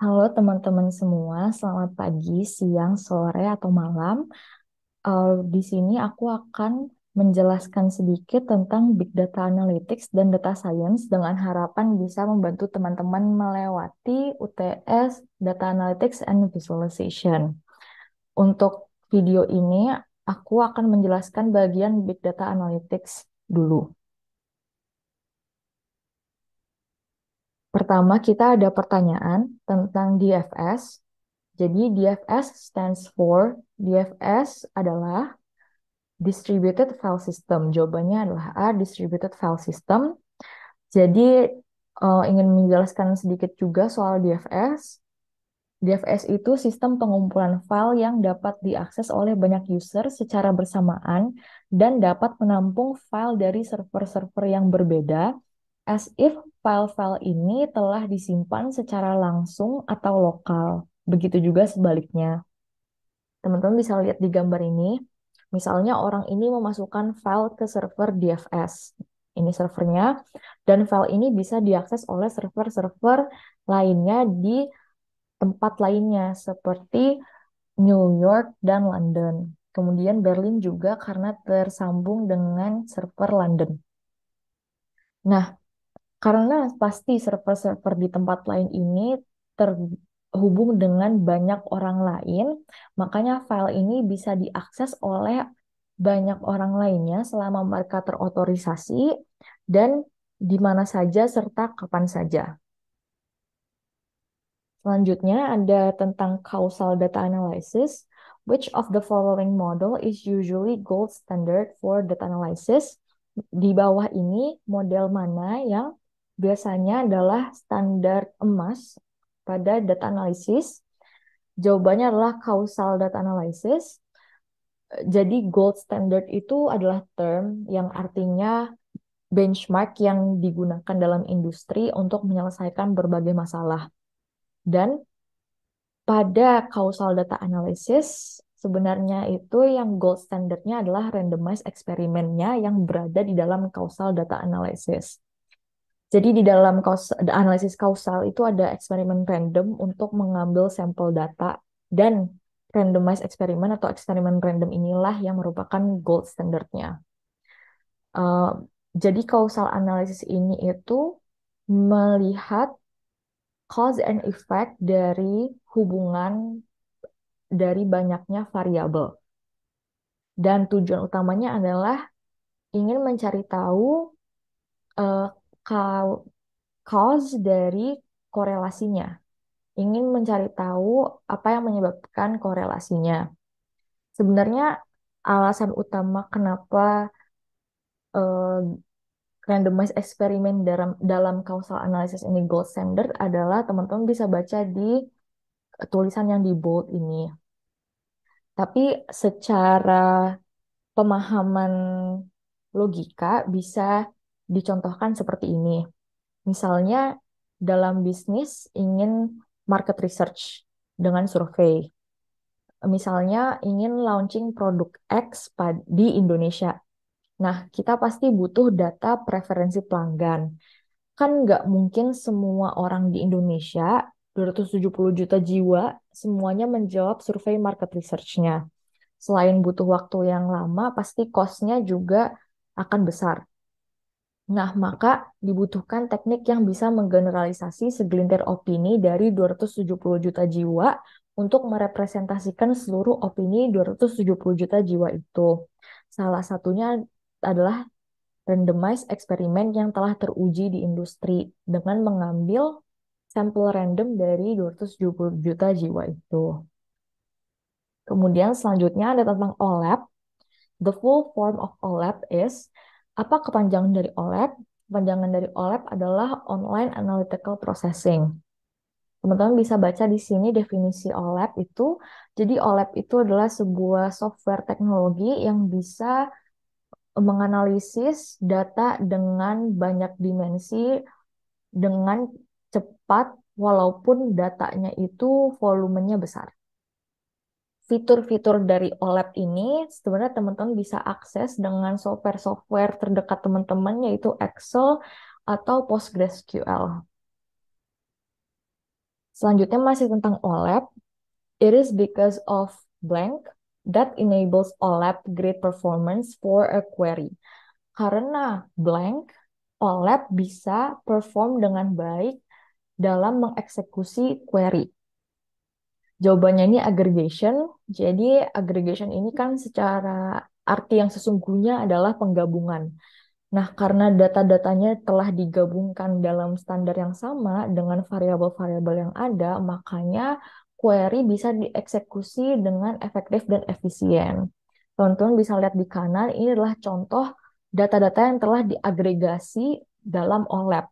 Halo teman-teman semua, selamat pagi, siang, sore, atau malam. Di sini aku akan menjelaskan sedikit tentang Big Data Analytics dan Data Science dengan harapan bisa membantu teman-teman melewati UTS Data Analytics and Visualization. Untuk video ini, aku akan menjelaskan bagian Big Data Analytics dulu. Pertama, kita ada pertanyaan tentang DFS. Jadi DFS stands for DFS adalah Distributed File System. Jawabannya adalah A, Distributed File System. Jadi ingin menjelaskan sedikit juga soal DFS. DFS itu sistem pengumpulan file yang dapat diakses oleh banyak user secara bersamaan dan dapat menampung file dari server-server yang berbeda, as if file-file ini telah disimpan secara langsung atau lokal. Begitu juga sebaliknya. Teman-teman bisa lihat di gambar ini. Misalnya orang ini memasukkan file ke server DFS. Ini servernya. Dan file ini bisa diakses oleh server-server lainnya di tempat lainnya seperti New York dan London. Kemudian Berlin juga karena tersambung dengan server London. Nah, karena pasti server-server di tempat lain ini terhubung dengan banyak orang lain, makanya file ini bisa diakses oleh banyak orang lainnya selama mereka terotorisasi dan di mana saja serta kapan saja. Selanjutnya ada tentang causal data analysis. Which of the following model is usually gold standard for data analysis? Di bawah ini model mana yang biasanya adalah standar emas pada data analysis? Jawabannya adalah causal data analysis. Jadi gold standard itu adalah term yang artinya benchmark yang digunakan dalam industri untuk menyelesaikan berbagai masalah. Dan pada causal data analysis, sebenarnya itu yang gold standardnya adalah randomized eksperimennya yang berada di dalam causal data analysis. Jadi di dalam analisis kausal itu ada eksperimen random untuk mengambil sampel data dan randomized eksperimen atau eksperimen random inilah yang merupakan gold standardnya. Uh, jadi causal analysis ini itu melihat cause and effect dari hubungan dari banyaknya variabel. Dan tujuan utamanya adalah ingin mencari tahu uh, cause dari korelasinya. Ingin mencari tahu apa yang menyebabkan korelasinya. Sebenarnya alasan utama kenapa uh, randomized eksperimen dalam causal analysis ini gold standard adalah teman-teman bisa baca di tulisan yang di bold ini. Tapi secara pemahaman logika bisa dicontohkan seperti ini. Misalnya dalam bisnis ingin market research dengan survei. Misalnya ingin launching produk X di Indonesia. Nah, kita pasti butuh data preferensi pelanggan. Kan nggak mungkin semua orang di Indonesia, 270 juta jiwa, semuanya menjawab survei market research-nya. Selain butuh waktu yang lama, pasti cost-nya juga akan besar. Nah, maka dibutuhkan teknik yang bisa menggeneralisasi segelintir opini dari 270 juta jiwa untuk merepresentasikan seluruh opini 270 juta jiwa itu. Salah satunya adalah randomized eksperimen yang telah teruji di industri dengan mengambil sampel random dari 270 juta jiwa itu. Kemudian selanjutnya ada tentang OLAP. The full form of OLAP is, apa kepanjangan dari OLAP? Kepanjangan dari OLAP adalah Online Analytical Processing. Teman-teman bisa baca di sini definisi OLAP itu. Jadi OLAP itu adalah sebuah software teknologi yang bisa menganalisis data dengan banyak dimensi dengan cepat walaupun datanya itu volumenya besar. Fitur-fitur dari OLAP ini sebenarnya teman-teman bisa akses dengan software-software terdekat teman-teman yaitu Excel atau PostgreSQL. Selanjutnya masih tentang OLAP. It is because of blank that enables OLAP great performance for a query. Karena blank, OLAP bisa perform dengan baik dalam mengeksekusi query. Jawabannya ini aggregation. Jadi aggregation ini kan secara arti yang sesungguhnya adalah penggabungan. Nah, karena data-datanya telah digabungkan dalam standar yang sama dengan variabel-variabel yang ada, makanya query bisa dieksekusi dengan efektif dan efisien. Teman-teman bisa lihat di kanan, ini adalah contoh data-data yang telah diagregasi dalam OLAP.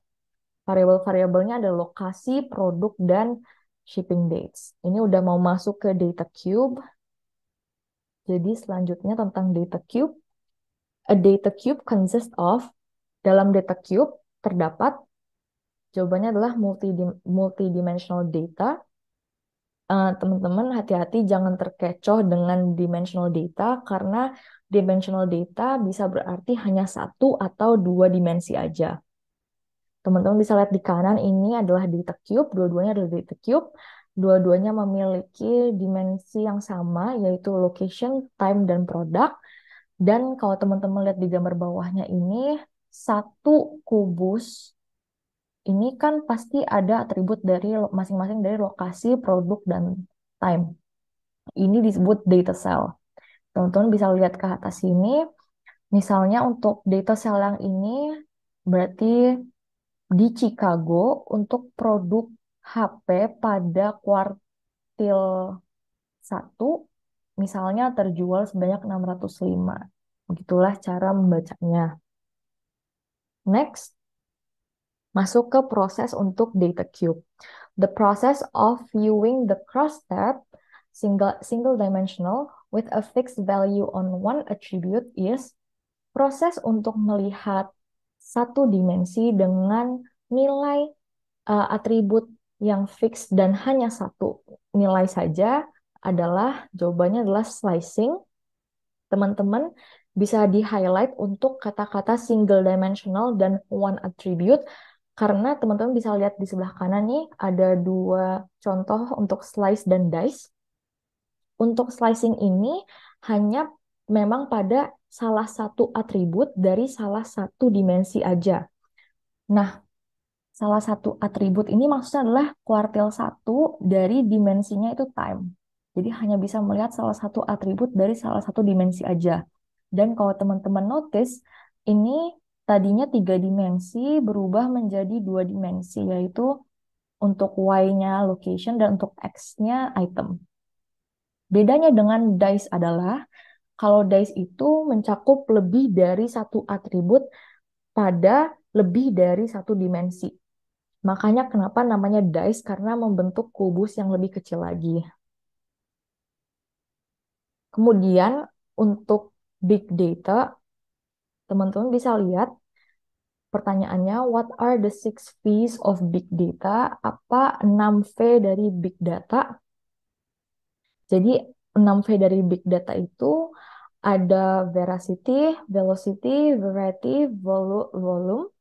Variabel-variabelnya ada lokasi, produk, dan shipping dates. Ini udah mau masuk ke data cube. Jadi selanjutnya tentang data cube. A data cube consists of, dalam data cube terdapat, jawabannya adalah multidimensional data. Teman-teman hati-hati jangan terkecoh dengan dimensional data karena dimensional data bisa berarti hanya satu atau dua dimensi aja. Teman-teman bisa lihat di kanan ini adalah data cube, dua-duanya adalah data cube. Dua-duanya memiliki dimensi yang sama yaitu location, time, dan produk. Dan kalau teman-teman lihat di gambar bawahnya ini, satu kubus ini kan pasti ada atribut dari masing-masing dari lokasi, produk, dan time. Ini disebut data cell. Teman-teman bisa lihat ke atas sini. Misalnya untuk data cell yang ini berarti di Chicago untuk produk HP pada kuartil 1 misalnya terjual sebanyak 605. Begitulah cara membacanya. Next, masuk ke proses untuk data cube. The process of viewing the cross-tab single dimensional with a fixed value on one attribute is proses untuk melihat satu dimensi dengan nilai atribut yang fix dan hanya satu nilai saja adalah jawabannya adalah slicing. Teman-teman bisa di-highlight untuk kata-kata single dimensional dan one attribute karena teman-teman bisa lihat di sebelah kanan nih ada dua contoh untuk slice dan dice. Untuk slicing ini hanya memang pada salah satu atribut dari salah satu dimensi aja. Nah, salah satu atribut ini maksudnya adalah kuartil 1 dari dimensinya itu time. Jadi hanya bisa melihat salah satu atribut dari salah satu dimensi aja. Dan kalau teman-teman notice, ini tadinya 3 dimensi berubah menjadi 2 dimensi, yaitu untuk Y-nya location dan untuk X-nya item. Bedanya dengan dice adalah, kalau dice itu mencakup lebih dari satu atribut pada lebih dari satu dimensi. Makanya kenapa namanya dice, karena membentuk kubus yang lebih kecil lagi. Kemudian untuk big data, teman-teman bisa lihat pertanyaannya, what are the 6 V's of big data? Apa 6 V dari big data? Jadi 6 V dari big data itu ada veracity, velocity, variety, volume,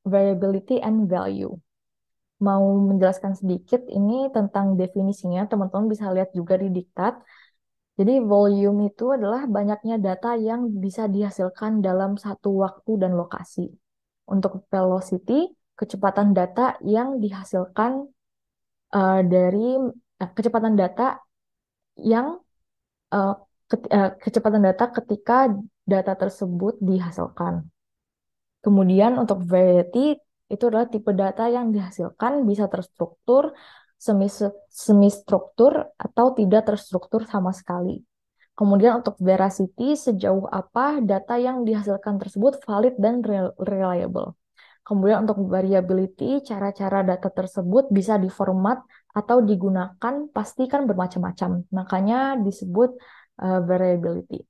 variability, and value. Mau menjelaskan sedikit ini tentang definisinya, teman-teman bisa lihat juga di diktat. Jadi volume itu adalah banyaknya data yang bisa dihasilkan dalam satu waktu dan lokasi. Untuk velocity, kecepatan data yang dihasilkan dari kecepatan data yang eh, kecepatan data ketika data tersebut dihasilkan. Kemudian untuk variety itu adalah tipe data yang dihasilkan bisa terstruktur, semi struktur atau tidak terstruktur sama sekali. Kemudian untuk veracity, sejauh apa data yang dihasilkan tersebut valid dan reliable. Kemudian untuk variability, cara-cara data tersebut bisa diformat atau digunakan pasti kan bermacam-macam. Makanya disebut variability.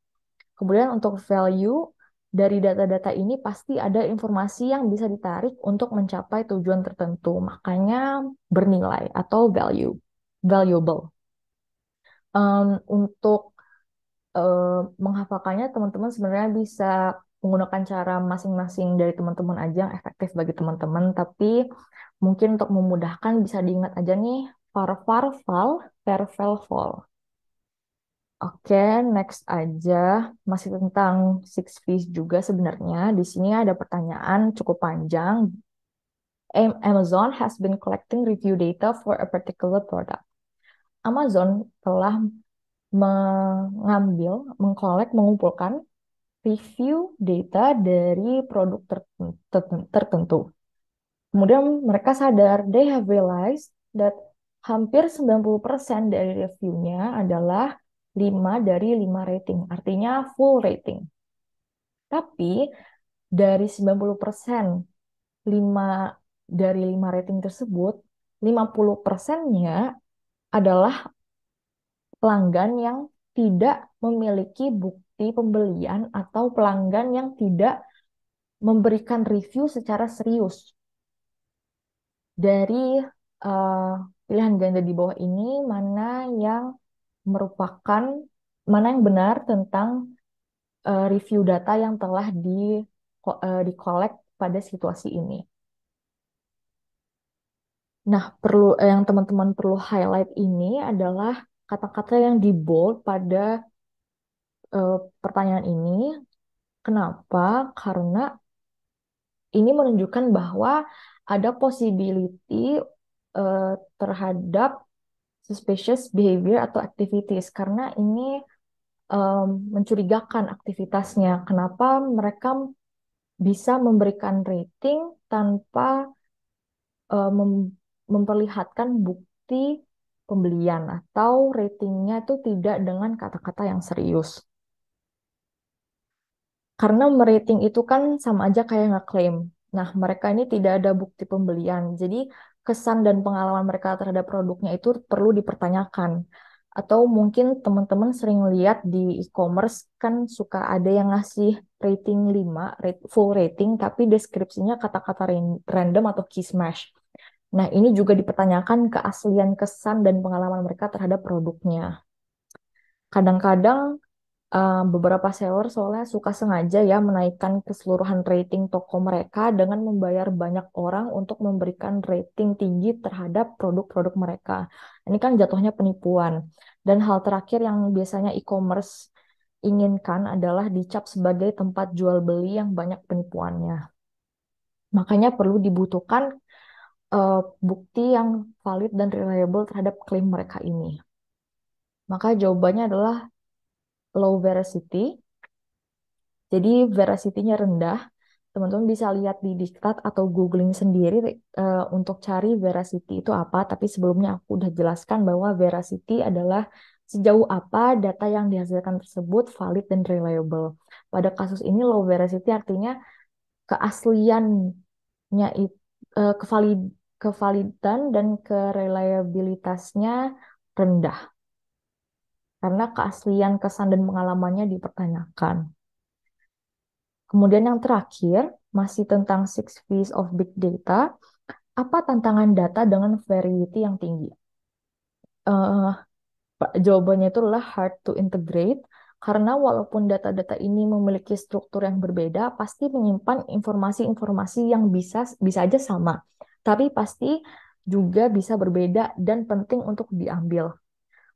Kemudian untuk value, dari data-data ini pasti ada informasi yang bisa ditarik untuk mencapai tujuan tertentu. Makanya bernilai atau valuable. Untuk menghafalkannya teman-teman sebenarnya bisa menggunakan cara masing-masing dari teman-teman aja yang efektif bagi teman-teman, tapi mungkin untuk memudahkan bisa diingat aja nih far far fal, fer fel fol. Oke, next aja. Masih tentang Six Fees juga sebenarnya. Di sini ada pertanyaan cukup panjang. Amazon has been collecting review data for a particular product. Amazon telah mengumpulkan review data dari produk tertentu. Kemudian mereka sadar, they have realized that hampir 90% dari reviewnya adalah 5 dari 5 rating, artinya full rating. Tapi dari 90%, 5 dari 5 rating tersebut, 50%-nya adalah pelanggan yang tidak memiliki bukti pembelian atau pelanggan yang tidak memberikan review secara serius. Dari uh, pilihan ganda di bawah ini, yang merupakan, mana yang benar tentang review data yang telah di-collect pada situasi ini. Nah, yang teman-teman perlu highlight ini adalah kata-kata yang di bold pada eh, pertanyaan ini. Kenapa? Karena ini menunjukkan bahwa ada possibility eh, terhadap suspicious behavior atau activities karena ini em, mencurigakan aktivitasnya. Kenapa mereka bisa memberikan rating tanpa memperlihatkan bukti pembelian atau ratingnya itu tidak dengan kata-kata yang serius. Karena merating itu kan sama aja kayak ngeklaim. Nah, mereka ini tidak ada bukti pembelian. Jadi, kesan dan pengalaman mereka terhadap produknya itu perlu dipertanyakan. Atau mungkin teman-teman sering lihat di e-commerce kan suka ada yang ngasih rating 5, full rating, tapi deskripsinya kata-kata random atau key smash. Nah, ini juga dipertanyakan keaslian kesan dan pengalaman mereka terhadap produknya. Kadang-kadang beberapa seller soalnya suka sengaja ya menaikkan keseluruhan rating toko mereka dengan membayar banyak orang untuk memberikan rating tinggi terhadap produk-produk mereka. Ini kan jatuhnya penipuan. Dan hal terakhir yang biasanya e-commerce inginkan adalah dicap sebagai tempat jual beli yang banyak penipuannya. Makanya perlu dibutuhkan eh, bukti yang valid dan reliable terhadap klaim mereka ini. Maka jawabannya adalah low veracity. Jadi veracity-nya rendah. Teman-teman bisa lihat di Diktat atau googling sendiri untuk cari veracity itu apa. Tapi sebelumnya aku udah jelaskan bahwa veracity adalah sejauh apa data yang dihasilkan tersebut valid dan reliable. Pada kasus ini low veracity artinya keasliannya kevalidan dan kereliabilitasnya rendah karena keaslian kesan dan pengalamannya dipertanyakan. Kemudian yang terakhir, masih tentang Six P's of Big Data, apa tantangan data dengan variety yang tinggi? Eh, Jawabannya itu adalah hard to integrate, karena walaupun data-data ini memiliki struktur yang berbeda, pasti menyimpan informasi-informasi yang bisa aja sama, tapi pasti juga bisa berbeda dan penting untuk diambil.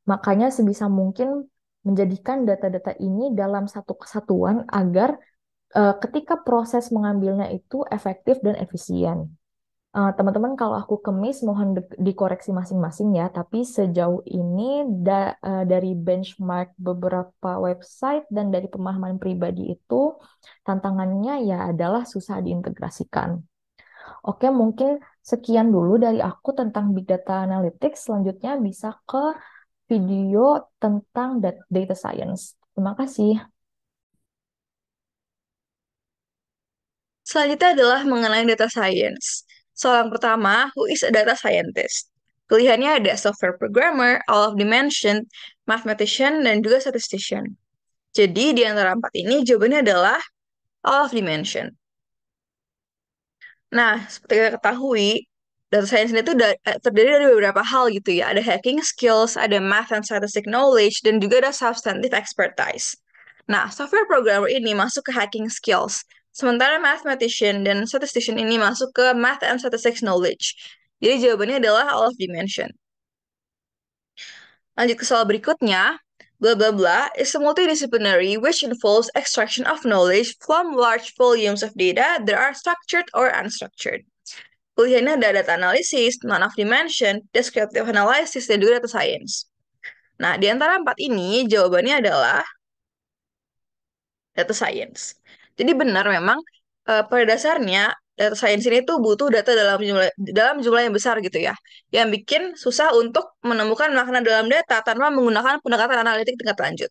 Makanya sebisa mungkin menjadikan data-data ini dalam satu kesatuan agar ketika proses mengambilnya itu efektif dan efisien. Teman-teman, kalau aku kemis, mohon dikoreksi masing-masing ya. Tapi sejauh ini dari benchmark beberapa website dan dari pemahaman pribadi itu, tantangannya ya adalah susah diintegrasikan. Oke, mungkin sekian dulu dari aku tentang Big Data Analytics. Selanjutnya bisa ke video tentang data science. Terima kasih. Selanjutnya adalah mengenai data science. Soal yang pertama, who is a data scientist? Pilihannya ada software programmer, all of the mentioned, mathematician, dan juga statistician. Jadi di antara empat ini jawabannya adalah all of the mentioned. Nah, seperti kita ketahui, data science ini tuh terdiri dari beberapa hal gitu ya. Ada hacking skills, ada math and statistic knowledge, dan juga ada substantive expertise. Nah, software programmer ini masuk ke hacking skills. Sementara mathematician dan statistician ini masuk ke math and statistics knowledge. Jadi jawabannya adalah all of dimension. Lanjut ke soal berikutnya. Blah blah blah is a multidisciplinary which involves extraction of knowledge from large volumes of data that are structured or unstructured. Pilihannya ada data analysis, non-of dimension, descriptive analysis, dan juga data science. Nah, di antara empat ini jawabannya adalah data science. Jadi benar memang pada dasarnya data science ini tuh butuh data dalam jumlah yang besar gitu ya. Yang bikin susah untuk menemukan makna dalam data tanpa menggunakan pendekatan analitik tingkat lanjut.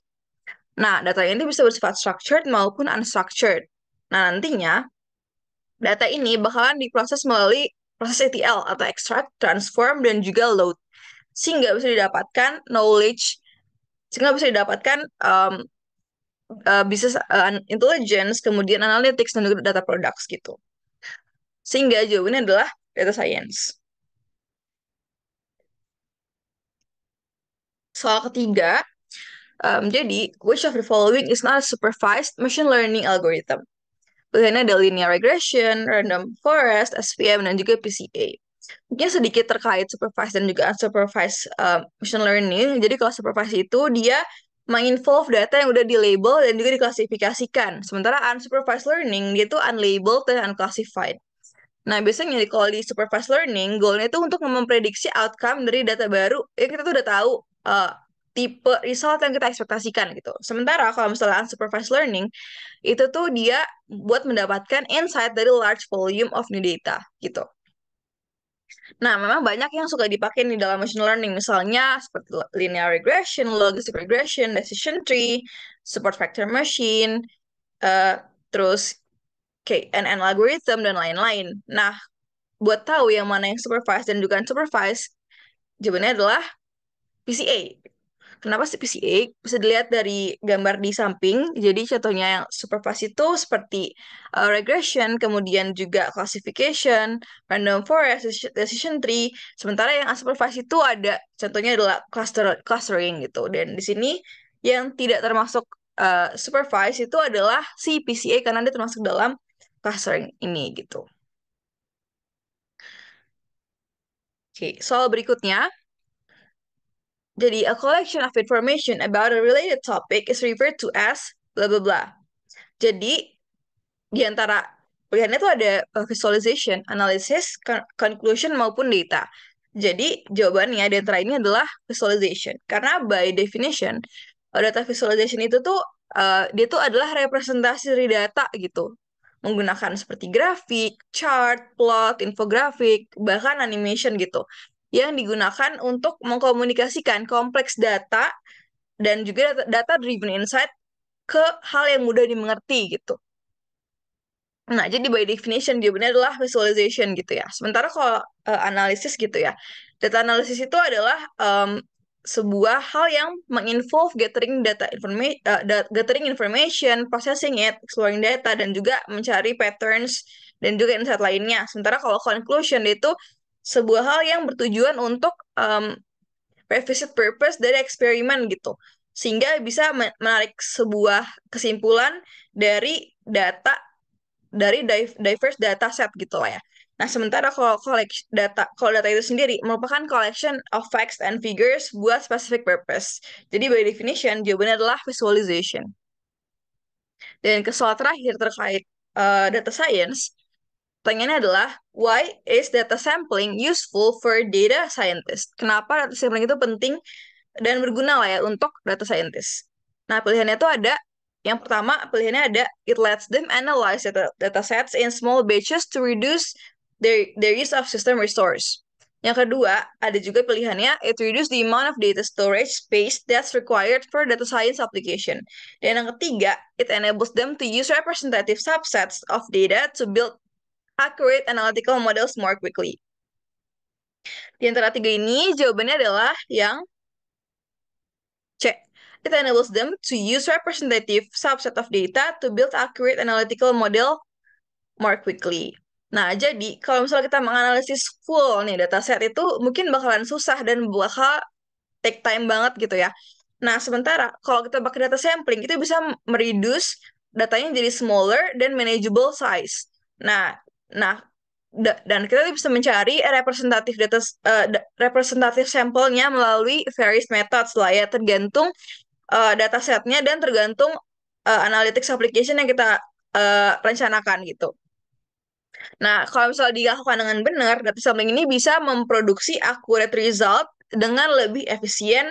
Nah, data ini bisa bersifat structured maupun unstructured. Nah, nantinya data ini bakalan diproses melalui proses ETL atau extract, transform, dan juga load. Sehingga bisa didapatkan knowledge, sehingga bisa didapatkan business intelligence, kemudian analytics, dan juga data products gitu. Sehingga jawabannya adalah data science. Soal ketiga, jadi which of the following is not a supervised machine learning algorithm? Pilihannya ada linear regression, random forest, SVM, dan juga PCA. Mungkin sedikit terkait supervised dan juga unsupervised machine learning. Jadi kalau supervised itu dia menginvolve data yang udah di-label dan juga diklasifikasikan. Sementara unsupervised learning dia itu unlabeled dan unclassified. Nah, biasanya kalau di supervised learning, goalnya itu untuk memprediksi outcome dari data baru yang kita tuh udah tahu tipe result yang kita ekspektasikan gitu. Sementara kalau misalnya unsupervised learning, itu tuh dia buat mendapatkan insight dari large volume of new data gitu. Nah, memang banyak yang suka dipakai di dalam machine learning, misalnya seperti linear regression, logistic regression, decision tree, support vector machine, eh, terus KNN algorithm, dan lain-lain. Nah, buat tahu yang mana yang supervised dan juga unsupervised, jawabannya adalah PCA. Kenapa sih PCA? Bisa dilihat dari gambar di samping. Jadi contohnya yang supervised itu seperti regression, kemudian juga classification, random forest, decision tree. Sementara yang unsupervised itu ada, contohnya adalah clustering gitu. Dan di sini yang tidak termasuk supervised itu adalah si PCA karena dia termasuk dalam clustering ini gitu. Oke, soal berikutnya. Jadi, a collection of information about a related topic is referred to as blah blah blah. Jadi, di antara pilihannya itu ada visualization, analysis, conclusion, maupun data. Jadi, jawabannya di antara ini adalah visualization. Karena by definition, data visualization itu tuh, dia tuh adalah representasi dari data gitu. Menggunakan seperti grafik, chart, plot, infografik, bahkan animation gitu. Yang digunakan untuk mengkomunikasikan kompleks data dan juga data-driven insight ke hal yang mudah dimengerti gitu. Nah, jadi by definition jawabannya adalah visualization gitu ya. Sementara kalau analisis gitu ya, data analisis itu adalah sebuah hal yang menginvolve gathering information, processing it, exploring data, dan juga mencari patterns dan juga insight lainnya. Sementara kalau conclusion itu sebuah hal yang bertujuan untuk revisit purpose dari eksperimen gitu. Sehingga bisa menarik sebuah kesimpulan dari data dari diverse data set gitu lah ya. Nah, sementara kalau data itu sendiri merupakan collection of facts and figures buat specific purpose. Jadi by definition jawabannya adalah visualization. Dan ke soal terakhir terkait data science, pertanyaannya adalah why is data sampling useful for data scientist? Kenapa data sampling itu penting dan berguna lah ya untuk data scientist? Nah, pilihannya itu ada. Yang pertama, pilihannya ada it lets them analyze data sets in small batches to reduce their use of system resource. Yang kedua, ada juga pilihannya it reduce the amount of data storage space that's required for data science application. Dan yang ketiga, it enables them to use representative subsets of data to build accurate analytical models more quickly. Di antara tiga ini, jawabannya adalah yang C. It enables them to use representative subset of data to build accurate analytical model more quickly. Nah, jadi kalau misalnya kita menganalisis full nih dataset itu mungkin bakalan susah dan bakal take time banget gitu ya. Nah, sementara kalau kita pakai data sampling itu bisa mereduce datanya jadi smaller dan manageable size. Nah, nah dan kita bisa mencari representatif data representatif sampelnya melalui various methods lah ya, tergantung datasetnya dan tergantung analytics application yang kita rencanakan gitu. Nah, kalau misalnya dilakukan dengan benar, data sampling ini bisa memproduksi accurate result dengan lebih efisien.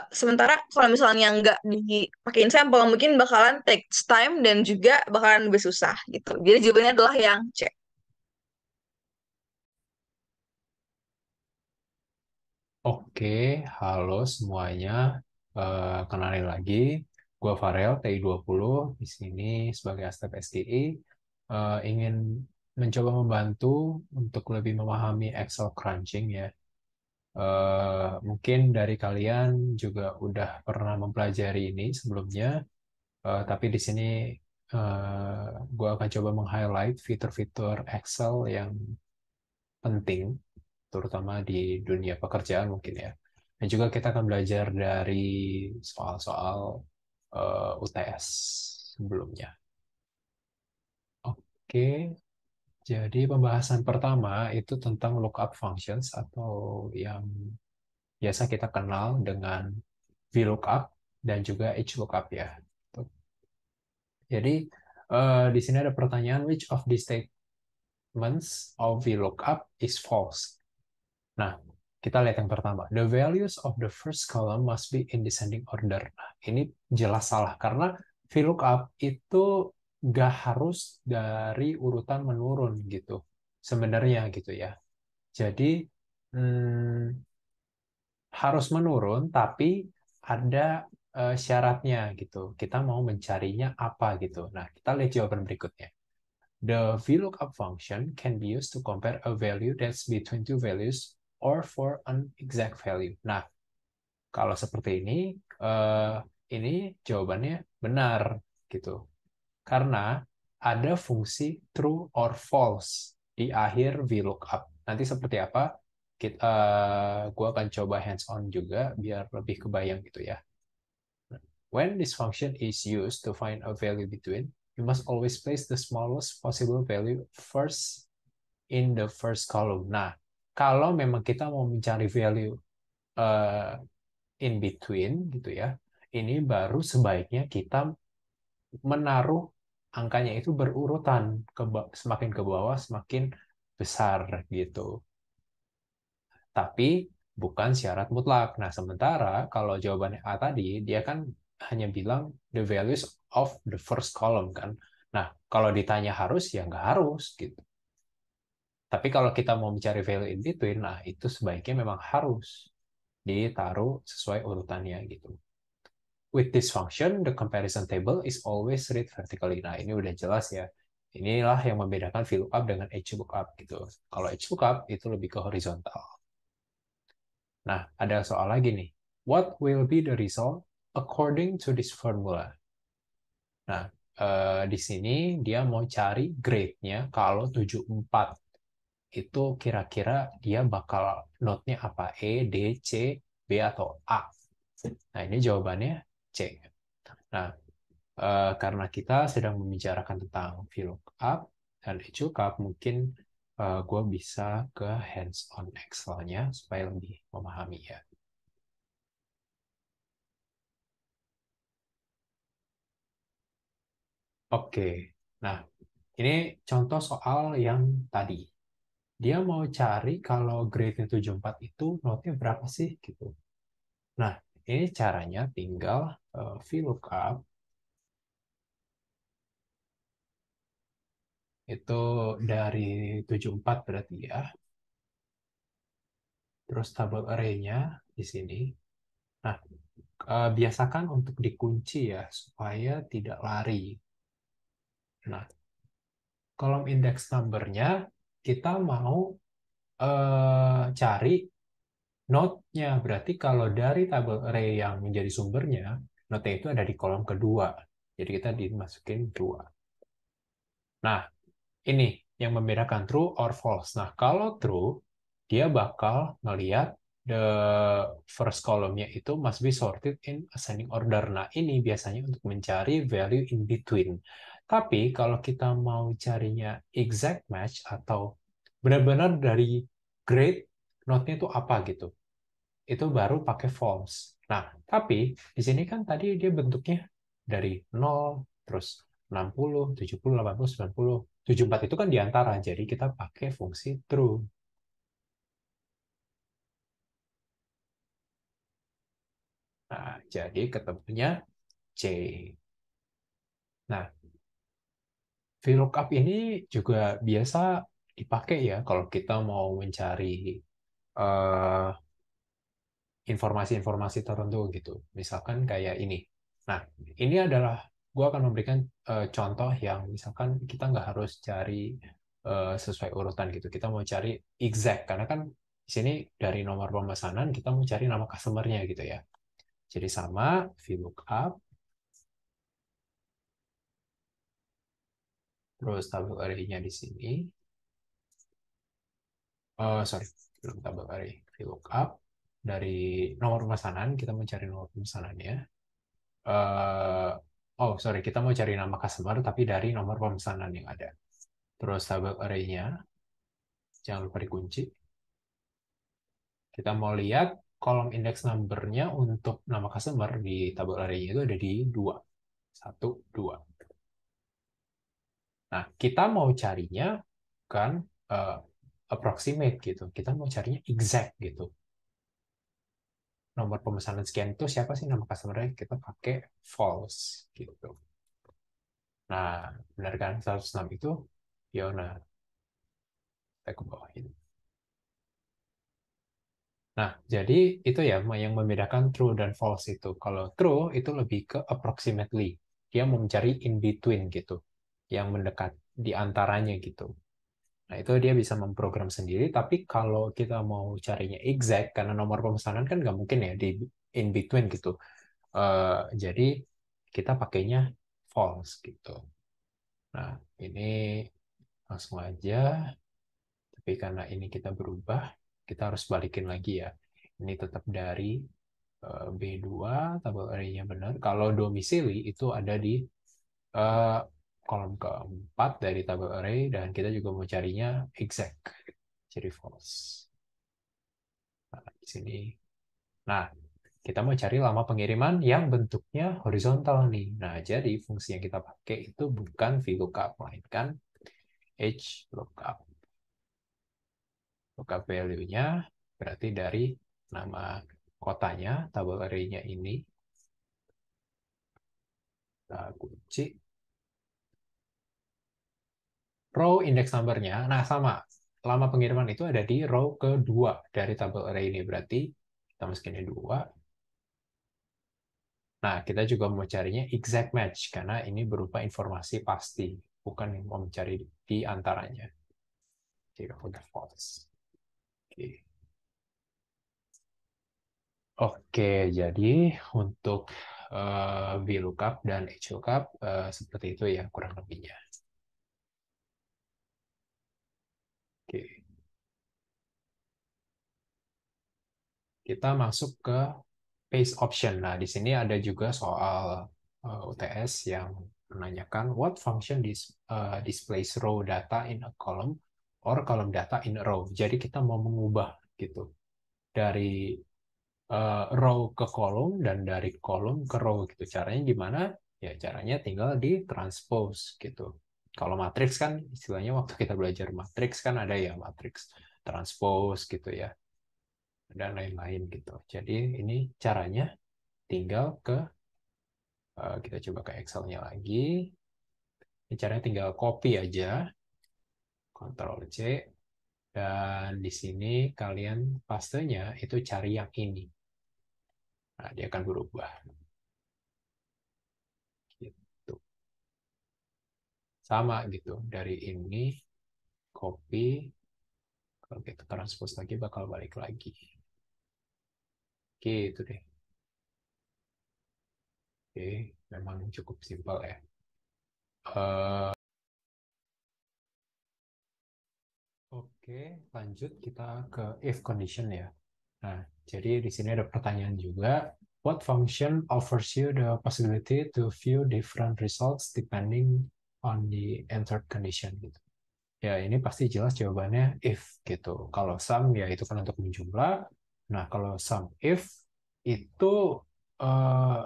Sementara kalau misalnya nggak dipakein sampel, mungkin bakalan takes time dan juga bakalan lebih susah gitu. Jadi jawabannya adalah yang C. Oke, halo semuanya. Kenalin lagi, gue Farel, TI 20, di sini sebagai Astep STI. Ingin mencoba membantu untuk lebih memahami Excel crunching ya. Mungkin dari kalian juga udah pernah mempelajari ini sebelumnya, tapi di sini gue akan coba meng-highlight fitur-fitur Excel yang penting terutama di dunia pekerjaan mungkin ya. Dan juga kita akan belajar dari soal-soal UTS sebelumnya. Oke, jadi pembahasan pertama itu tentang lookup functions atau yang biasa kita kenal dengan VLOOKUP dan juga HLOOKUP ya. Jadi di sini ada pertanyaan, which of these statements of VLOOKUP is false? Nah, kita lihat yang pertama. The values of the first column must be in descending order. Nah, ini jelas salah karena VLOOKUP itu nggak harus dari urutan menurun gitu. Sebenarnya gitu ya. Jadi harus menurun tapi ada syaratnya gitu. Kita mau mencarinya apa gitu. Nah, kita lihat jawaban berikutnya. The VLOOKUP function can be used to compare a value that's between two values or for an exact value. Nah, kalau seperti ini jawabannya benar gitu. Karena ada fungsi true or false di akhir VLOOKUP. Nanti seperti apa? Gue akan coba hands-on juga biar lebih kebayang gitu ya. When this function is used to find a value between, you must always place the smallest possible value first in the first column. Nah, kalau memang kita mau mencari value in between gitu ya, ini baru sebaiknya kita menaruh angkanya itu berurutan, semakin ke bawah semakin besar gitu. Tapi bukan syarat mutlak. Nah, sementara kalau jawabannya A tadi, dia kan hanya bilang the values of the first column kan. Nah, kalau ditanya harus, ya nggak harus gitu. Tapi kalau kita mau mencari value in between, nah itu sebaiknya memang harus ditaruh sesuai urutannya gitu. With this function, the comparison table is always read vertically. Nah, ini udah jelas ya. Inilah yang membedakan VLOOKUP dengan HLOOKUP gitu. Kalau HLOOKUP itu lebih ke horizontal. Nah, ada soal lagi nih. What will be the result according to this formula? Nah, di sini dia mau cari grade-nya kalau 74. Itu kira-kira dia bakal note-nya apa? E, D, C, B, atau A? Nah, ini jawabannya C. Nah, karena kita sedang membicarakan tentang VLOOKUP dan HLOOKUP, mungkin gue bisa ke hands-on Excel-nya supaya lebih memahami ya. Oke, nah ini contoh soal yang tadi. Dia mau cari kalau grade 74 itu note-nya berapa sih gitu. Nah, ini caranya tinggal VLOOKUP itu dari 74 berarti ya. Terus tabel array-nya di sini. Nah, biasakan untuk dikunci ya supaya tidak lari. Nah, kolom index number-nya kita mau cari node-nya. Berarti kalau dari tabel array yang menjadi sumbernya, node itu ada di kolom kedua. Jadi kita dimasukin 2. Nah, ini yang membedakan true or false. Nah, kalau true, dia bakal melihat the first column-nya itu must be sorted in ascending order. Nah, ini biasanya untuk mencari value in between. Tapi kalau kita mau carinya exact match atau benar-benar dari grade node-nya itu apa gitu, itu baru pakai false. Nah, tapi di sini kan tadi dia bentuknya dari 0, terus 60, 70, 80, 90, 74 itu kan di antara. Jadi kita pakai fungsi true. Nah, jadi ketemunya C. Nah, VLOOKUP ini juga biasa dipakai ya kalau kita mau mencari eh, informasi-informasi tertentu gitu. Misalkan kayak ini. Nah, ini adalah gue akan memberikan contoh yang misalkan kita nggak harus cari sesuai urutan gitu. Kita mau cari exact karena kan di sini dari nomor pemesanan kita mau cari nama customer-nya gitu ya. Jadi sama VLOOKUP terus tabel array-nya di sini. Sorry, belum tabel array. VLOOKUP dari nomor pemesanan kita mencari nomor pemesanannya. eh oh sorry, kita mau cari nama customer tapi dari nomor pemesanan yang ada. Terus tabel array-nya, jangan lupa dikunci. Kita mau lihat kolom index number-nya untuk nama customer di tabel array-nya itu ada di 2. 1, 2. Nah, kita mau carinya kan eh, approximate gitu. Kita mau carinya exact gitu. Nomor pemesanan sekian itu siapa sih nama customer-nya? Kita pakai false gitu. Nah, benar kan 106 itu Fiona. Kita ke bawah ini. Nah, jadi itu ya yang membedakan true dan false itu. Kalau true itu lebih ke approximately. Dia mau mencari in between gitu. Yang mendekat di antaranya gitu. Nah, itu dia bisa memprogram sendiri. Tapi kalau kita mau carinya exact, karena nomor pemesanan kan nggak mungkin ya di in between gitu. Jadi kita pakainya false gitu. Nah, ini langsung aja. Tapi karena ini kita berubah, kita harus balikin lagi ya. Ini tetap dari B2, tabel array-nya benar. Kalau domisili itu ada di eh, kolom keempat dari tabel array, dan kita juga mau carinya exact, jadi false. Nah, di sini. Nah, kita mau cari lama pengiriman yang bentuknya horizontal nih. Nah, jadi fungsi yang kita pakai itu bukan VLOOKUP, melainkan HLOOKUP. Lookup value-nya berarti dari nama kotanya, tabel array-nya ini. Kita kunci. Row index number-nya, nah sama. Lama pengiriman itu ada di row kedua dari tabel array ini. Berarti kita masukin 2. Nah, kita juga mau carinya exact match, karena ini berupa informasi pasti, bukan mau mencari di antaranya. Jadi udah false. Oke. Oke, jadi untuk VLOOKUP dan HLOOKUP seperti itu ya kurang lebihnya. Oke, kita masuk ke paste option. Nah, di sini ada juga soal UTS yang menanyakan what function displays row data in a column or column data in a row. Jadi kita mau mengubah gitu dari row ke kolom dan dari kolom ke row gitu. Caranya gimana? Ya caranya tinggal di transpose gitu. Kalau matriks kan istilahnya waktu kita belajar matriks kan ada ya matriks transpose gitu ya dan lain-lain gitu. Jadi ini caranya tinggal ke kita coba ke Excel-nya lagi. Ini caranya tinggal copy aja, Ctrl C, dan di sini kalian pastenya itu cari yang ini. Nah, dia akan berubah. Gitu. Sama gitu, dari ini copy, kalau kita transpose lagi bakal balik lagi. Gitu deh. Oke, memang cukup simpel ya. Oke, lanjut kita ke if condition ya. Nah, jadi di sini ada pertanyaan juga. What function offers you the possibility to view different results depending on the entered condition gitu. Ya ini pasti jelas jawabannya if gitu. Kalau sum ya itu kan untuk menjumlah. Nah kalau sum if itu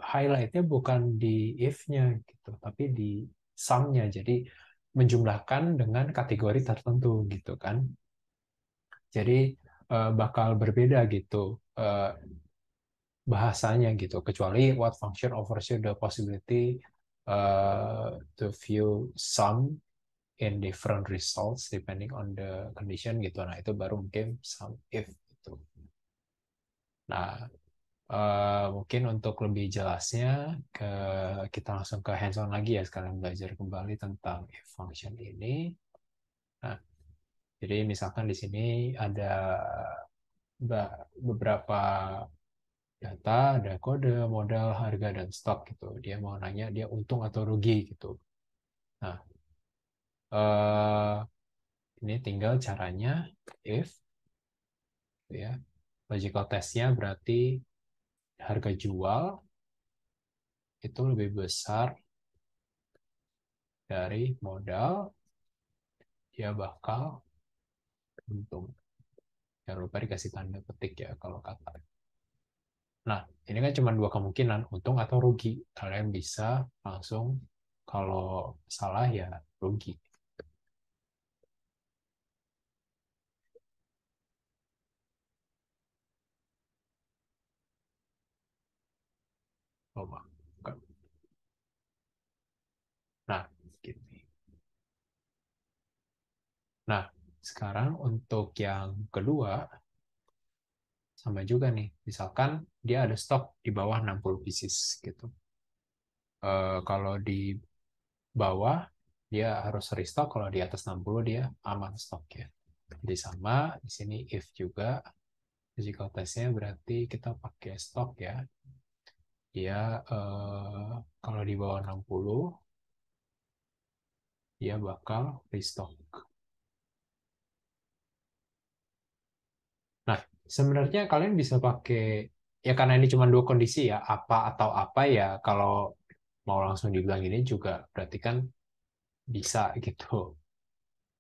highlightnya bukan di if-nya gitu, tapi di sum-nya. Jadi menjumlahkan dengan kategori tertentu gitu kan. Jadi bakal berbeda gitu bahasanya gitu. Kecuali what function offers you the possibility to view sum in different results depending on the condition gitu. Nah, itu baru mungkin sum if gitu. Nah, mungkin untuk lebih jelasnya kita langsung ke hands-on lagi ya, sekalian belajar kembali tentang if function ini. Nah, jadi misalkan di sini ada beberapa data, ada kode, modal, harga, dan stok gitu. Dia mau nanya dia untung atau rugi gitu. Nah, ini tinggal caranya if ya. Logical testnya berarti harga jual itu lebih besar dari modal, dia bakal untung. Jangan lupa dikasih tanda petik ya kalau kata. Nah, ini kan cuma dua kemungkinan, untung atau rugi. Kalian bisa langsung, kalau salah ya rugi. Coba. Nah, gini. Nah, sekarang untuk yang kedua, sama juga nih. Misalkan dia ada stok di bawah 60 pieces gitu. Kalau di bawah, dia harus restock. Kalau di atas 60, dia aman stok ya. Jadi sama, di sini if juga. Physical testnya berarti kita pakai stok ya. Dia kalau di bawah 60, dia bakal restock. Nah, sebenarnya kalian bisa pakai, ya karena ini cuma dua kondisi ya, apa atau apa ya, kalau mau langsung dibilang ini juga berarti kan bisa gitu.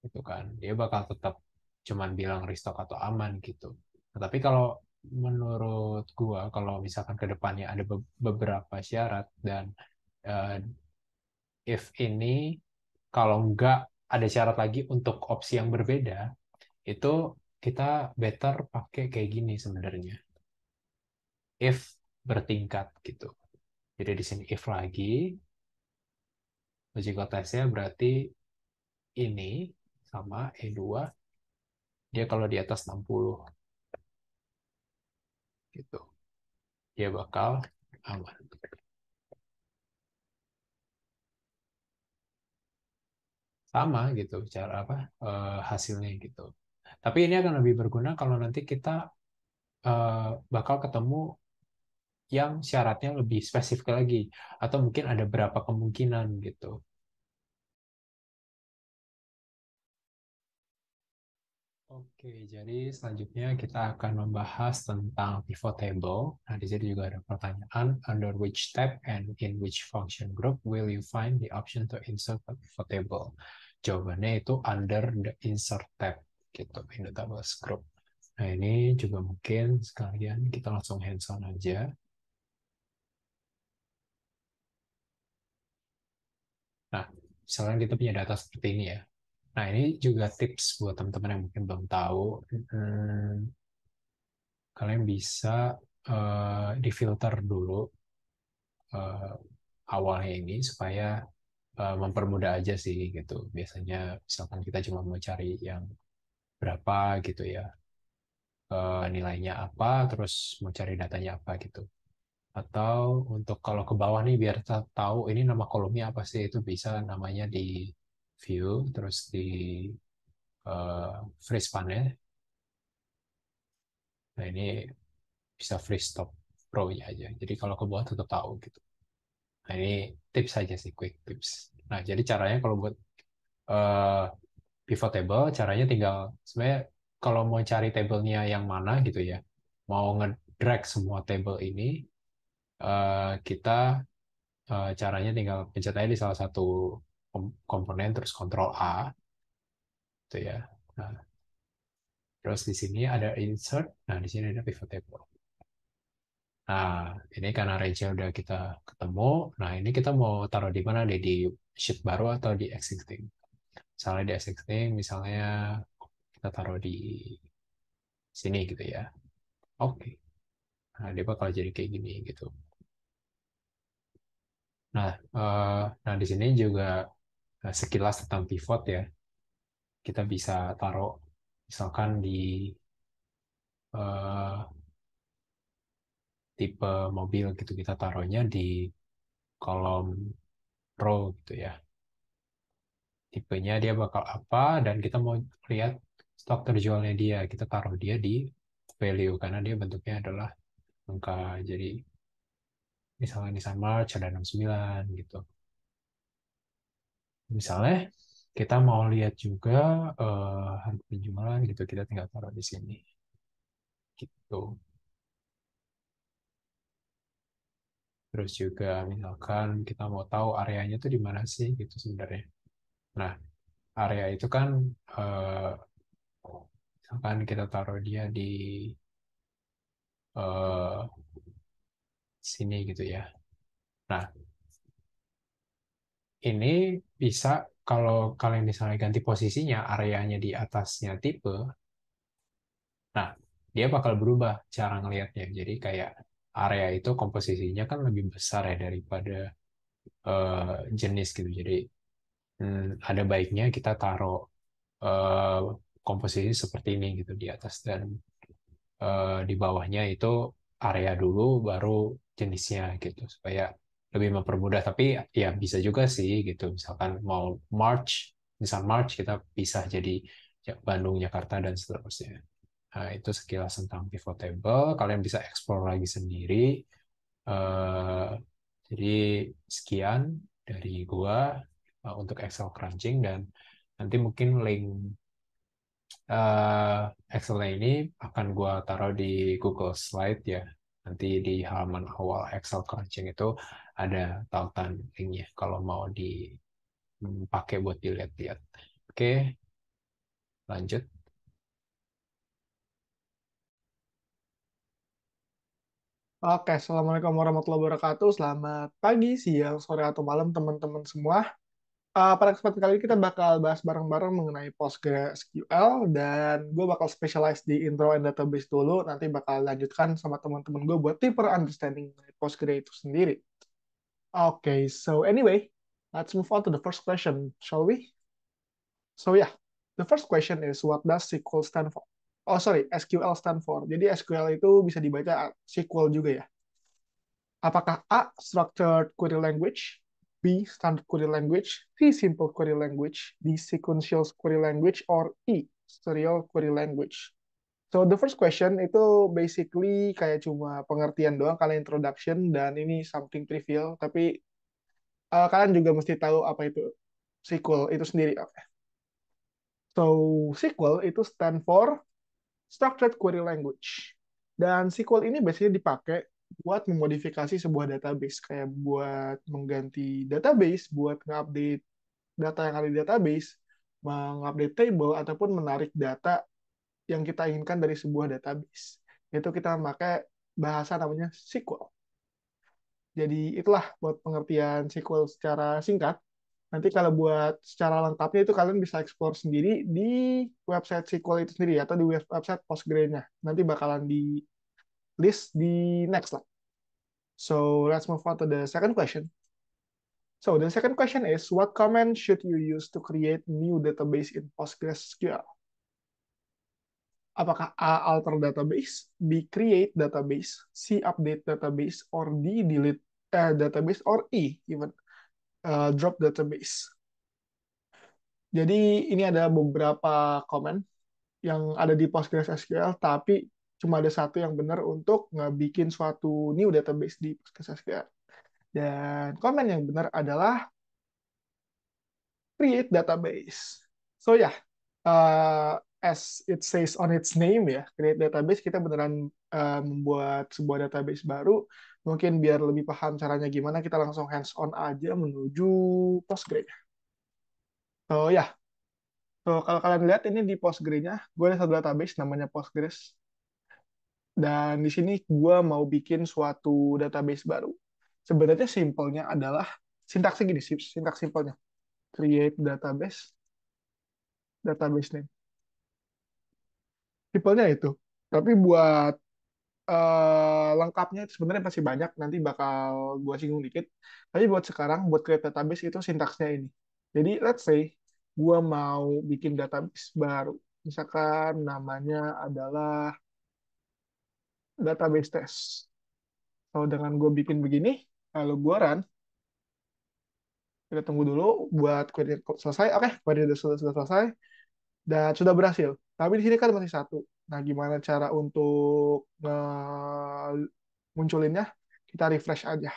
Gitu kan. Dia bakal tetap cuman bilang restock atau aman gitu. Nah, tapi kalau menurut gua, kalau misalkan ke depannya ada beberapa syarat dan uh, if ini kalau nggak ada syarat lagi untuk opsi yang berbeda, itu kita better pakai kayak gini sebenarnya. If bertingkat gitu. Jadi di sini if lagi, logical testnya berarti ini sama E2, dia kalau di atas 60 gitu. Dia bakal aman. Sama gitu cara apa hasilnya gitu. Tapi ini akan lebih berguna kalau nanti kita bakal ketemu yang syaratnya lebih spesifik lagi atau mungkin ada berapa kemungkinan gitu. Oke, jadi selanjutnya kita akan membahas tentang pivot table. Nah, di sini juga ada pertanyaan, under which tab and in which function group will you find the option to insert a pivot table? Jawabannya itu under the insert tab gitu, in the tables group. Nah, ini juga mungkin sekalian kita langsung hands-on aja. Nah, misalnya kita punya data seperti ini ya. Nah, ini juga tips buat teman-teman yang mungkin belum tahu. Kalian bisa difilter dulu awalnya ini supaya mempermudah aja sih gitu. Biasanya misalkan kita cuma mau cari yang berapa gitu ya, nilainya apa, terus mau cari datanya apa gitu. Atau untuk kalau ke bawah nih biar kita tahu ini nama kolomnya apa sih, itu bisa namanya di view, terus di freeze panel. Nah ini bisa freeze stop row-nya aja. Jadi kalau ke bawah tetap tahu gitu. Nah ini tips saja sih, quick tips. Nah jadi caranya kalau buat uh, pivot table, caranya tinggal sebenarnya kalau mau cari tabelnya yang mana gitu ya, mau nge-drag semua table ini, kita caranya tinggal pencet aja di salah satu komponen terus Ctrl A gitu ya. Nah, terus di sini ada insert. Nah, di sini ada pivot table. Nah, ini karena range-nya udah kita ketemu. Nah, ini kita mau taruh di mana deh? Di sheet baru atau di existing? Misalnya di existing, misalnya kita taruh di sini gitu ya. Oke. Nah, dia bakal jadi kayak gini gitu. Nah, nah di sini juga sekilas tentang pivot ya. Kita bisa taruh misalkan di eh, tipe mobil gitu, kita taruhnya di kolom row gitu ya. Tipenya dia bakal apa, dan kita mau lihat stok terjualnya dia, kita taruh dia di value karena dia bentuknya adalah angka. Jadi misalnya Nissan March ada 69 gitu. Misalnya kita mau lihat juga harga penjualan gitu, kita tinggal taruh di sini gitu. Terus juga misalkan kita mau tahu areanya tuh di mana sih gitu sebenarnya. Nah, area itu kan eh, misalkan kita taruh dia di eh, sini gitu ya. Nah, ini bisa kalau kalian misalnya ganti posisinya, areanya di atasnya tipe, nah dia bakal berubah cara ngelihatnya. Jadi kayak area itu komposisinya kan lebih besar ya daripada jenis gitu. Jadi ada baiknya kita taruh eh, komposisi seperti ini gitu di atas, dan di bawahnya itu area dulu baru jenisnya gitu supaya lebih mempermudah. Tapi ya bisa juga sih gitu, misalkan mau March, misal March kita pisah jadi Bandung, Jakarta dan seterusnya. Nah, itu sekilas tentang pivot table. Kalian bisa explore lagi sendiri. Eh, jadi sekian dari gua untuk Excel crunching, dan nanti mungkin link eh, Excel ini akan gua taruh di Google Slide ya. Nanti di halaman awal Excel crunching itu ada tautan linknya kalau mau dipakai buat dilihat-lihat. Oke, lanjut. Oke, Assalamualaikum warahmatullahi wabarakatuh. Selamat pagi, siang, sore, atau malam teman-teman semua. Pada kesempatan kali ini kita bakal bahas bareng-bareng mengenai PostgreSQL, dan gue bakal specialize di intro and database dulu, nanti bakal lanjutkan sama teman-teman gue buat deeper understanding mengenai Postgre itu sendiri. Oke, so anyway, let's move on to the first question, shall we? So yeah, the first question is, what does SQL stand for? Oh sorry, SQL stand for. Jadi SQL itu bisa dibaca SQL juga ya. Apakah A. Structured Query Language, B. Standard Query Language, C. Simple Query Language, D. Sequential Query Language, or E. Serial Query Language? So the first question itu basically kayak cuma pengertian doang, kalian introduction, dan ini something trivial, tapi kalian juga mesti tahu apa itu SQL itu sendiri. So SQL itu stand for Structured Query Language. Dan SQL ini biasanya dipakai buat memodifikasi sebuah database, kayak buat mengganti database, buat mengupdate data yang ada di database, mengupdate table, ataupun menarik data yang kita inginkan dari sebuah database. Itu kita memakai bahasa namanya SQL. Jadi itulah buat pengertian SQL secara singkat. Nanti kalau buat secara lengkapnya itu kalian bisa explore sendiri di website SQL itu sendiri atau di website Postgre-nya. Nanti bakalan di list di next slide. So let's move on to the second question. So the second question is, what command should you use to create new database in PostgreSQL? Apakah A. Alter database, B. Create database, C. Update database, or D. Delete database, or E. Even drop database? Jadi ini ada beberapa command yang ada di PostgreSQL, tapi cuma ada satu yang benar untuk ngebikin suatu new database di PostgreSQL. Dan command yang benar adalah create database. So ya, as it says on its name ya, create database, kita beneran membuat sebuah database baru. Mungkin biar lebih paham caranya gimana, kita langsung hands-on aja menuju Postgre. So ya, so kalau kalian lihat ini di Postgre-nya, gue ada satu database namanya Postgres. Dan di sini gue mau bikin suatu database baru. Sebenarnya simpelnya adalah sintaksnya gini, sintaks simpelnya. Create database, database name. Simpelnya itu. Tapi buat lengkapnya itu sebenarnya masih banyak, nanti bakal gue singgung dikit. Tapi buat sekarang, buat create database itu sintaksnya ini. Jadi let's say gue mau bikin database baru. Misalkan namanya adalah database test. Kalau dengan gue bikin begini, lalu gue run, kita tunggu dulu buat query selesai. Oke, query sudah selesai dan sudah berhasil. Tapi di sini kan masih satu. Nah, gimana cara untuk munculinnya? Kita refresh aja.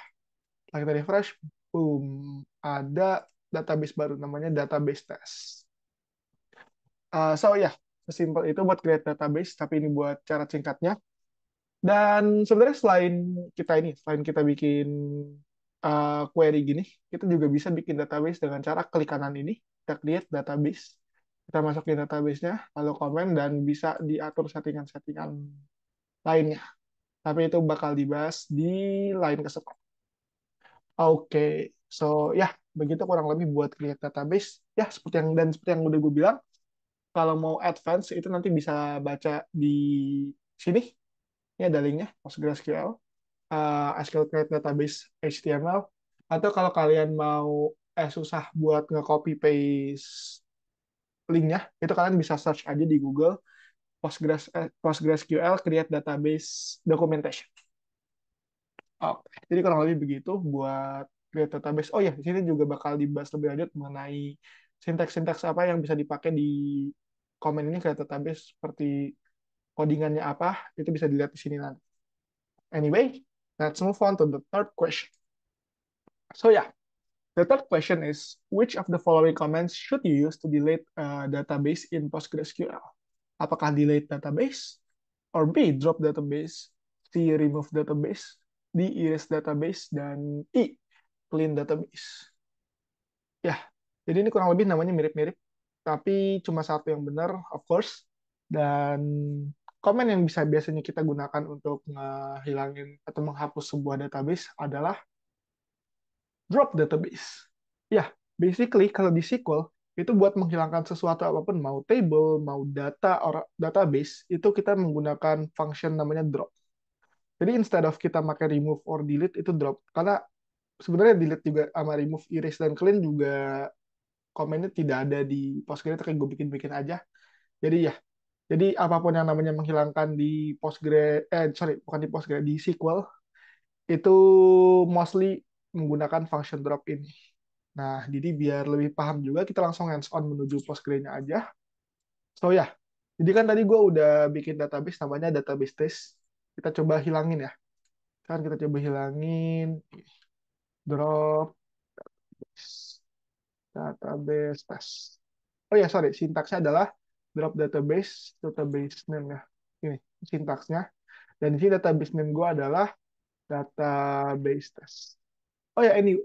Setelah kita refresh, boom, ada database baru namanya database test. So ya, yeah, sesimpel itu buat create database, tapi ini buat cara singkatnya. Dan sebenarnya selain kita bikin query gini, kita juga bisa bikin database dengan cara klik kanan ini, kita create database, kita masukin database-nya, lalu komen, dan bisa diatur settingan-settingan lainnya. Tapi itu bakal dibahas di lain kesempatan. Oke, so ya, begitu kurang lebih buat create database. Ya, seperti yang udah gue bilang, kalau mau advance itu nanti bisa baca di sini. Ini ada linknya, PostgreSQL, SQL Create Database HTML. Atau kalau kalian mau susah buat nge-copy paste linknya, itu kalian bisa search aja di Google PostgreSQL Create Database Documentation. Oke, jadi kurang lebih begitu buat create database. Oh ya, di sini juga bakal dibahas lebih lanjut mengenai sintaks-sintaks apa yang bisa dipakai di komen ini create database, seperti codingannya apa, itu bisa dilihat di sini nanti. Anyway, let's move on to the third question. So yeah, the third question is, which of the following commands should you use to delete a database in PostgreSQL? Apakah delete database, or B, drop database, C, remove database, D, erase database, dan E, clean database. Ya, jadi ini kurang lebih namanya mirip-mirip, tapi cuma satu yang benar, of course. Dan komen yang bisa biasanya kita gunakan untuk menghilangin atau menghapus sebuah database adalah drop database. Ya, basically kalau di SQL itu buat menghilangkan sesuatu apapun, mau table, mau data, or database, itu kita menggunakan function namanya drop. Jadi instead of kita pakai remove or delete, itu drop. Karena sebenarnya delete juga sama remove, erase, dan clean juga komennya tidak ada di Postgre, itu kayak gue bikin-bikin aja. Jadi ya, jadi apapun yang namanya menghilangkan di Postgre, bukan di Postgre, di SQL, itu mostly menggunakan function drop ini. Nah, jadi biar lebih paham juga, kita langsung hands-on menuju Postgre-nya aja. So ya, jadi kan tadi gue udah bikin database namanya database test. Kita coba hilangin ya. Kan kita coba hilangin drop database test. Oh ya, sorry, sintaksnya adalah drop database name ya. Ini sintaksnya. Dan di sini database name gue adalah database test. Oh ya, ini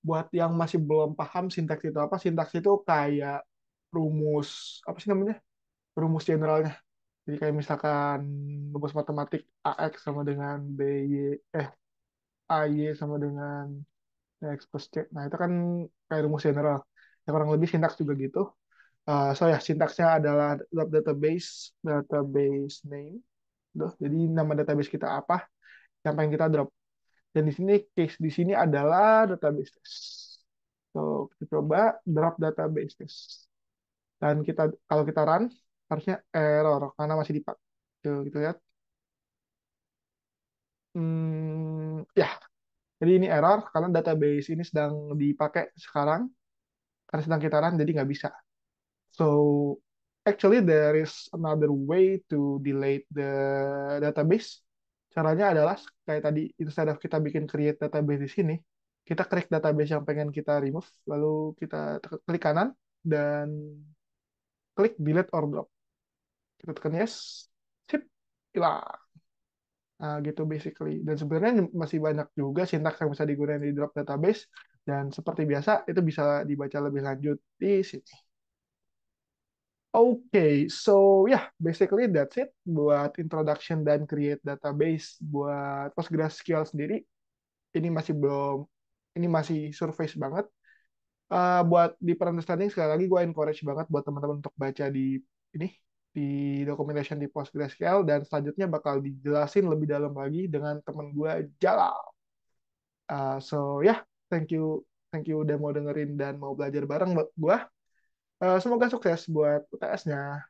buat yang masih belum paham sintaks itu apa, sintaks itu kayak rumus apa sih namanya? Rumus generalnya. Jadi kayak misalkan rumus matematik AX sama dengan AY sama dengan X plus C. Nah, itu kan kayak rumus general. Ya, kurang lebih sintaks juga gitu. So ya, sintaksnya adalah database name. Duh, jadi nama database kita apa yang pengen kita drop. Dan di sini case di sini adalah database test. So, kita coba drop database test. Dan kalau kita run harusnya error karena masih dipakai. Tuh, kita lihat. Ya, jadi ini error karena database ini sedang dipakai sekarang karena sedang kita run, jadi nggak bisa. So actually there is another way to delete the database. Caranya adalah kayak tadi, instead of kita bikin create database di sini, kita klik database yang pengen kita remove, lalu kita klik kanan dan klik delete or drop. Kita tekan yes, sip, hilang. Nah, gitu basically. Dan sebenarnya masih banyak juga sintaks yang bisa digunakan di drop database. Dan seperti biasa, itu bisa dibaca lebih lanjut di sini. Oke, so yeah, basically that's it buat introduction dan create database buat PostgreSQL sendiri. Ini masih belum, ini masih surface banget. Buat deeper understanding, sekali lagi gue encourage banget buat teman-teman untuk baca di ini, di documentation di PostgreSQL, dan selanjutnya bakal dijelasin lebih dalam lagi dengan teman gue Jalal. So yeah, thank you udah mau dengerin dan mau belajar bareng gue. Semoga sukses buat UTS-nya.